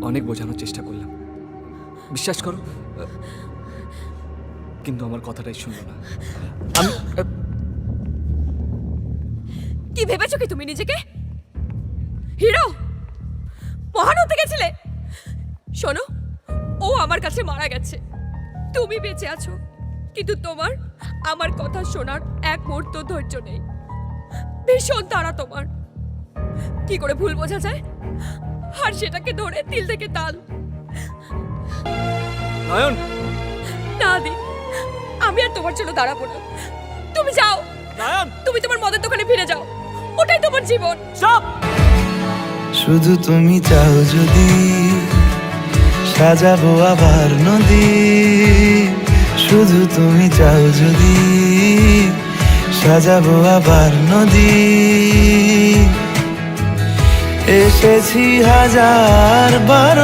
অনেক বোঝানোর চেষ্টা করলাম, বিশ্বাস করো, কিন্তু আমার কথাটাই শুনলো না। আমি কি ভেবেছো কি তুমি নিজেকে হিরো মহান হতে গেছিলে? শোনো, ও আমার কাছে মারা গেছে, তুমি বেঁচে আছো, কিন্তু তোমার আমার কথা শোনার এক মুহূর্ত ধৈর্য নেই। ভীষণ তাড়া তোমার, কি করে ভুল বোঝা যায় আর সেটাকে ধরে তিল থেকে তাল। নয়ন, না দি, আমি আর তোমার জন্য দাঁড়াবো না। তুমি যাও নয়ন, তুমি তোমার মদের দোকানে ফিরে যাও, ওটাই তোমার জীবন। স্টপ। শুধু তুমি চাও যদি সাজাবো আবার নদী, শুধু তুমি চাও যদি সাজাবো আবার নদী। এসেছি 1000 বার